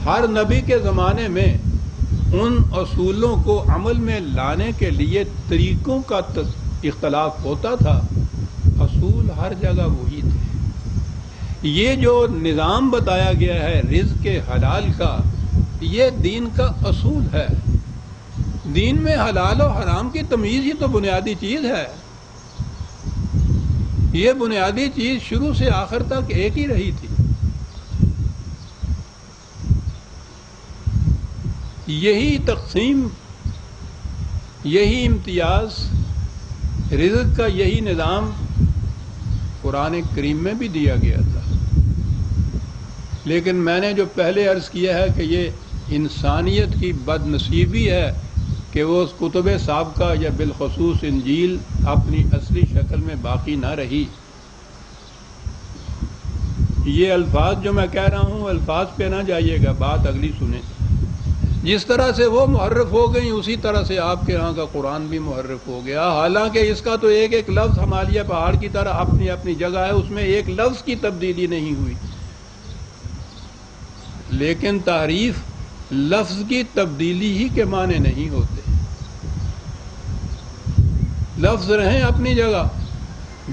ہر نبی کے زمانے میں ان اصولوں کو عمل میں لانے کے لیے طریقوں کا اختلاف ہوتا تھا، اصول ہر جگہ وہی تھے۔ یہ جو نظام بتایا گیا ہے رزق حلال کا، یہ دین کا اصول ہے۔ دین میں حلال و حرام کی تمیز ہی تو بنیادی چیز ہے۔ یہ بنیادی چیز شروع سے آخر تک ایک ہی رہی تھی۔ یہی تقسیم، یہی امتیاز، رزق کا یہی نظام قرآن کریم میں بھی دیا گیا تھا۔ لیکن میں نے جو پہلے عرض کیا ہے کہ یہ انسانیت کی بد نصیبی ہے کہ وہ اس کتب سابقہ یا بالخصوص انجیل اپنی اصلی شکل میں باقی نہ رہی۔ یہ الفاظ جو میں کہہ رہا ہوں الفاظ پہ نہ جائیے گا، بات اگلی سنیں۔ جس طرح سے وہ محرف ہو گئی اسی طرح سے آپ کے یہاں کا قرآن بھی محرف ہو گیا، حالانکہ اس کا تو ایک ایک لفظ ہمالیہ پہاڑ کی طرح اپنی اپنی جگہ ہے، اس میں ایک لفظ کی تبدیلی نہیں ہوئی۔ لیکن تحریف لفظ کی تبدیلی ہی کے معنی نہیں ہوتے، لفظ رہیں اپنی جگہ،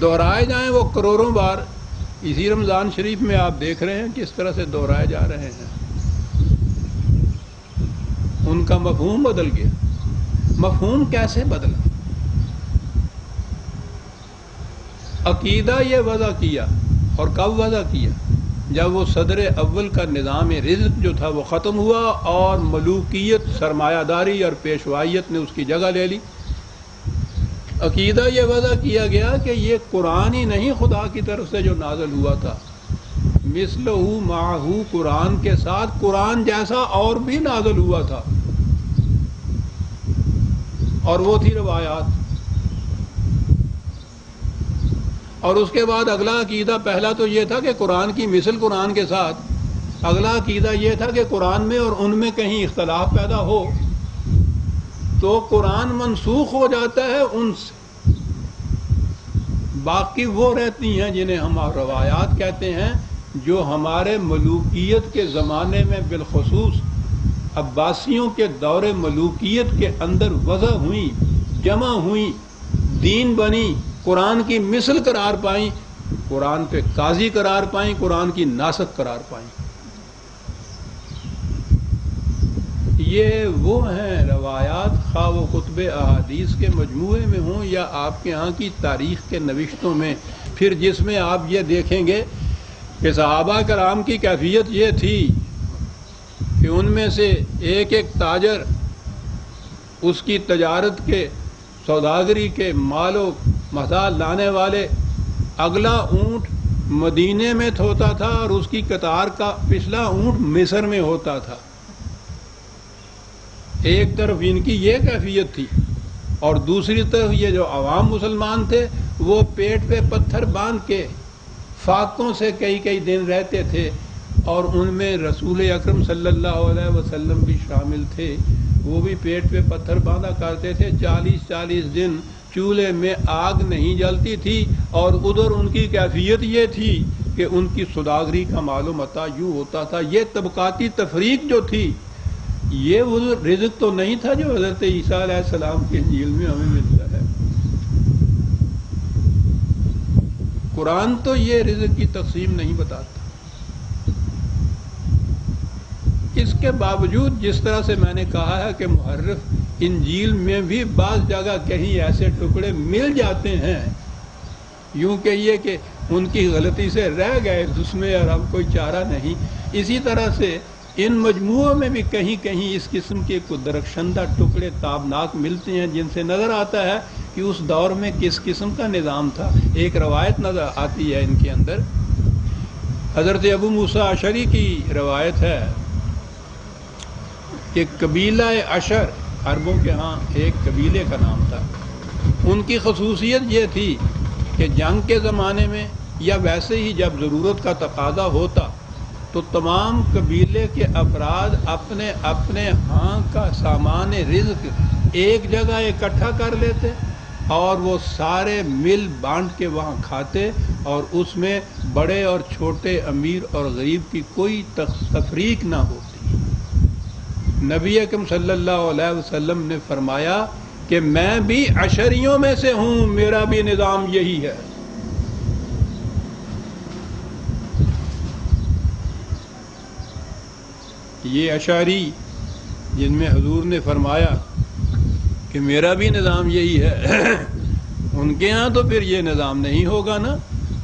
دہرائے جائیں وہ کروڑوں بار۔ اسی رمضان شریف میں آپ دیکھ رہے ہیں کس طرح سے دہرائے جا رہے ہیں، ان کا مفہوم بدل گیا۔ مفہوم کیسے بدلا؟ عقیدہ یہ وضع کیا، اور کب وضع کیا؟ جب وہ صدر اول کا نظام رزق جو تھا وہ ختم ہوا اور ملوکیت، سرمایہ داری اور پیشوائیت نے اس کی جگہ لے لی۔ عقیدہ یہ وضع کیا گیا کہ یہ قرآن ہی نہیں خدا کی طرف سے جو نازل ہوا تھا، مثلہ معہو، قرآن کے ساتھ قرآن جیسا اور بھی نازل ہوا تھا، اور وہ تھی روایات۔ اور اس کے بعد اگلا عقیدہ، پہلا تو یہ تھا کہ قرآن کی مثل قرآن کے ساتھ، اگلا عقیدہ یہ تھا کہ قرآن میں اور ان میں کہیں اختلاف پیدا ہو تو قرآن منسوخ ہو جاتا ہے ان سے، باقی وہ رہتی ہیں جنہیں ہم روایات کہتے ہیں، جو ہمارے ملوکیت کے زمانے میں بالخصوص عباسیوں کے دور ملوکیت کے اندر وضع ہوئیں، جمع ہوئیں، دین بنی، قرآن کی مثل قرار پائیں، قرآن پہ قاضی قرار پائیں، قرآن کی ناسخ قرار پائیں۔ یہ وہ ہیں روایات، خواہ وہ کتب احادیث کے مجموعے میں ہوں یا آپ کے ہاں کی تاریخ کے نوشتوں میں، پھر جس میں آپ یہ دیکھیں گے کہ صحابہ کرام کی کیفیت یہ تھی کہ ان میں سے ایک ایک تاجر اس کی تجارت کے، سوداگری کے مال و متاع لانے والے، اگلا اونٹ مدینے میں ہوتا تھا اور اس کی قطار کا پچھلا اونٹ مصر میں ہوتا تھا۔ ایک طرف ان کی یہ کیفیت تھی اور دوسری طرف یہ جو عوام مسلمان تھے وہ پیٹ پہ پتھر باندھ کے فاقوں سے کئی کئی دن رہتے تھے، اور ان میں رسول اکرم صلی اللہ علیہ وسلم بھی شامل تھے۔ وہ بھی پیٹ پہ پتھر باندھا کرتے تھے، 40 دن چولہے میں آگ نہیں جلتی تھی، اور ادھر ان کی کیفیت یہ تھی کہ ان کی سوداگری کا مال و متاع یوں ہوتا تھا۔ یہ طبقاتی تفریق جو تھی، یہ وہ رزق تو نہیں تھا جو حضرت عیسیٰ علیہ السلام کے انجیل میں ہمیں ملتا ہے۔ قرآن تو یہ رزق کی تقسیم نہیں بتاتا۔ اس کے باوجود جس طرح سے میں نے کہا ہے کہ محرف انجیل میں بھی بعض جگہ کہیں ایسے ٹکڑے مل جاتے ہیں، یوں کہیے کہ ان کی غلطی سے رہ گئے اس میں اور اب کوئی چارہ نہیں، اسی طرح سے ان مجموعوں میں بھی کہیں کہیں اس قسم کے کچھ درخشندہ ٹکڑے تابناک ملتے ہیں جن سے نظر آتا ہے کہ اس دور میں کس قسم کا نظام تھا۔ ایک روایت نظر آتی ہے ان کے اندر، حضرت ابو موسیٰ اشعری کی روایت ہے کہ قبیلہ اشر، عربوں کے ہاں ایک قبیلے کا نام تھا، ان کی خصوصیت یہ تھی کہ جنگ کے زمانے میں یا ویسے ہی جب ضرورت کا تقاضا ہوتا تو تمام قبیلے کے افراد اپنے اپنے ہاں کا سامان رزق ایک جگہ اکٹھا کر لیتے اور وہ سارے مل بانٹ کے وہاں کھاتے، اور اس میں بڑے اور چھوٹے، امیر اور غریب کی کوئی تفریق نہ ہوتی۔ نبی اکرم صلی اللہ علیہ وسلم نے فرمایا کہ میں بھی عشریوں میں سے ہوں، میرا بھی نظام یہی ہے۔ یہ اشعری جن میں حضور نے فرمایا کہ میرا بھی نظام یہی ہے، ان کے ہاں تو پھر یہ نظام نہیں ہوگا نا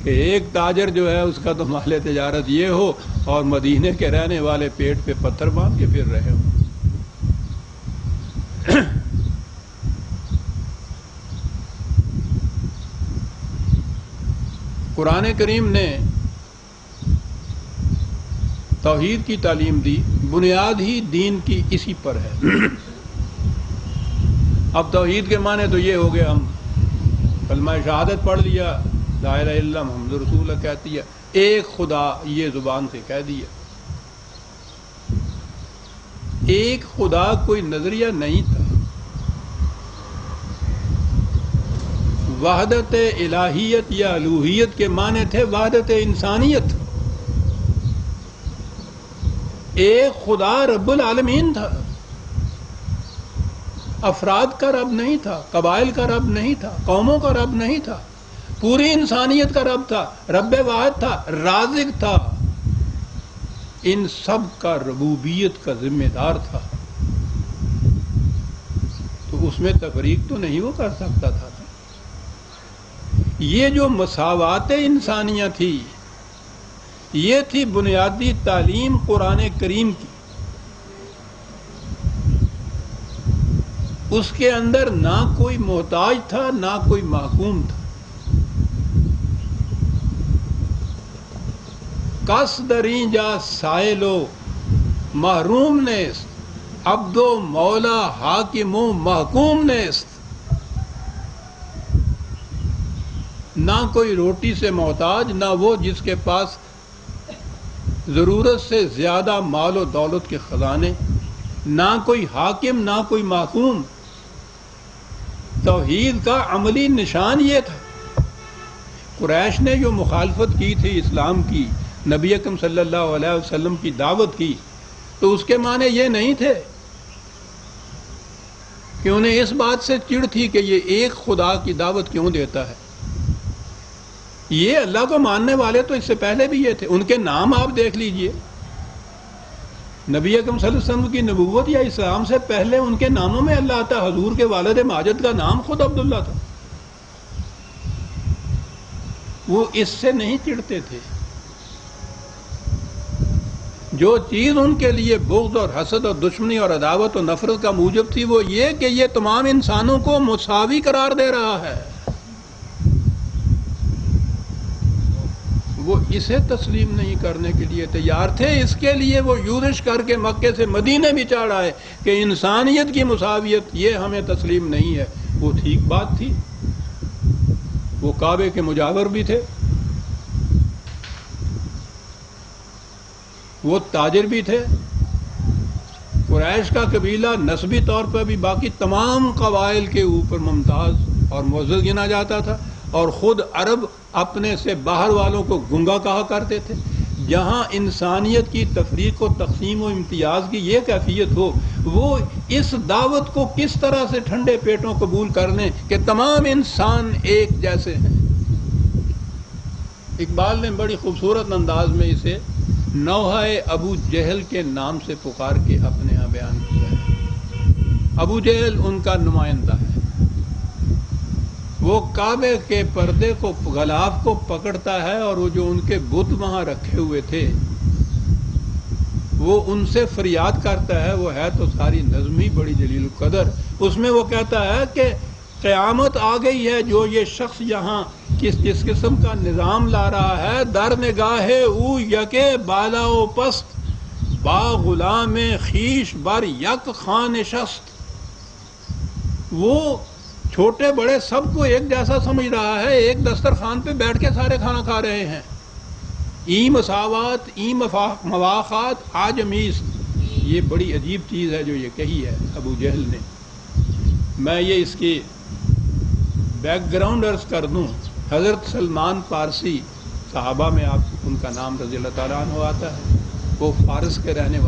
کہ ایک تاجر جو ہے اس کا تو مال تجارت یہ ہو اور مدینے کے رہنے والے پیٹ پہ پتھر باندھ کے پھر رہے ہوں۔ قرآن کریم نے توحید کی تعلیم دی، بنیاد ہی دین کی اسی پر ہے۔ اب توحید کے معنی تو یہ ہو گیا، ہم کلمہ شہادت پڑھ لیا، لا الہ الا اللہ محمد رسول اللہ کہتی ہے، ایک خدا یہ زبان سے کہہ دیا۔ ایک خدا کوئی نظریہ نہیں تھا، وحدت الہیت یا الوہیت کے معنی تھے وحدت انسانیت۔ ایک خدا رب العالمین تھا، افراد کا رب نہیں تھا، قبائل کا رب نہیں تھا، قوموں کا رب نہیں تھا، پوری انسانیت کا رب تھا، رب واحد تھا، رازق تھا، ان سب کا ربوبیت کا ذمہ دار تھا۔ تو اس میں تفریق تو نہیں وہ کر سکتا تھا۔ یہ جو مساوات انسانیہ تھی، یہ تھی بنیادی تعلیم قرآن کریم کی۔ اس کے اندر نہ کوئی محتاج تھا، نہ کوئی محکوم تھا۔ کس دریں جا سائل و محروم نیست، عبد و مولا حاکم و محکوم نیست۔ نہ کوئی روٹی سے محتاج، نہ وہ جس کے پاس ضرورت سے زیادہ مال و دولت کے خزانے، نہ کوئی حاکم، نہ کوئی محکوم۔ توحید کا عملی نشان یہ تھا۔ قریش نے جو مخالفت کی تھی اسلام کی، نبی اکرم صلی اللہ علیہ وسلم کی دعوت کی، تو اس کے معنی یہ نہیں تھے کہ انہیں اس بات سے چڑ تھی کہ یہ ایک خدا کی دعوت کیوں دیتا ہے۔ یہ اللہ کو ماننے والے تو اس سے پہلے بھی یہ تھے، ان کے نام آپ دیکھ لیجئے۔ نبی اکرم صلی اللہ علیہ وسلم کی نبوت یا اسلام سے پہلے ان کے ناموں میں اللہ آتا۔ حضور کے والد ماجد کا نام خود عبداللہ تھا۔ وہ اس سے نہیں چڑھتے تھے۔ جو چیز ان کے لیے بغض اور حسد اور دشمنی اور عداوت اور نفرت کا موجب تھی، وہ یہ کہ یہ تمام انسانوں کو مساوی قرار دے رہا ہے، وہ اسے تسلیم نہیں کرنے کے لیے تیار تھے۔ اس کے لیے وہ یورش کر کے مکے سے مدینے بھی چڑھ آئے کہ انسانیت کی مساویت یہ ہمیں تسلیم نہیں ہے۔ وہ ٹھیک بات تھی، وہ کعبے کے مجاور بھی تھے، وہ تاجر بھی تھے، قریش کا قبیلہ نسبی طور پر بھی باقی تمام قبائل کے اوپر ممتاز اور معزز گنا جاتا تھا، اور خود عرب اپنے سے باہر والوں کو گنگا کہا کرتے تھے۔ جہاں انسانیت کی تفریق و تقسیم و امتیاز کی یہ کیفیت ہو، وہ اس دعوت کو کس طرح سے ٹھنڈے پیٹوں قبول کر لیں کہ تمام انسان ایک جیسے ہیں۔ اقبال نے بڑی خوبصورت انداز میں اسے نوحہ ابو جہل کے نام سے پکار کے اپنے یہاں بیان کیا ہے۔ ابو جہل ان کا نمائندہ ہے۔ وہ کعبے کے پردے کو، غلاف کو پکڑتا ہے، اور وہ جو ان کے بت وہاں رکھے ہوئے تھے وہ ان سے فریاد کرتا ہے۔ وہ ہے تو ساری نظمی بڑی جلیل القدر، اس میں وہ کہتا ہے کہ قیامت آ گئی ہے، جو یہ شخص یہاں کس قسم کا نظام لا رہا ہے، در نگاہ او یکے بالا و پست، با غلام خیش بر یک خان نشست۔ وہ چھوٹے بڑے سب کو ایک جیسا سمجھ رہا ہے، ایک دسترخوان پہ بیٹھ کے سارے کھانا کھا رہے ہیں۔ ای مساوات، ای مواخات آجمیز، یہ بڑی عجیب چیز ہے جو یہ کہی ہے ابو جہل نے۔ میں یہ اس کی بیک گراؤنڈ عرض کر دوں، حضرت سلمان فارسی صحابہ میں آپ ان کا نام رضی اللہ تعالیٰ عنہ آتا ہے، وہ فارس کے رہنے والے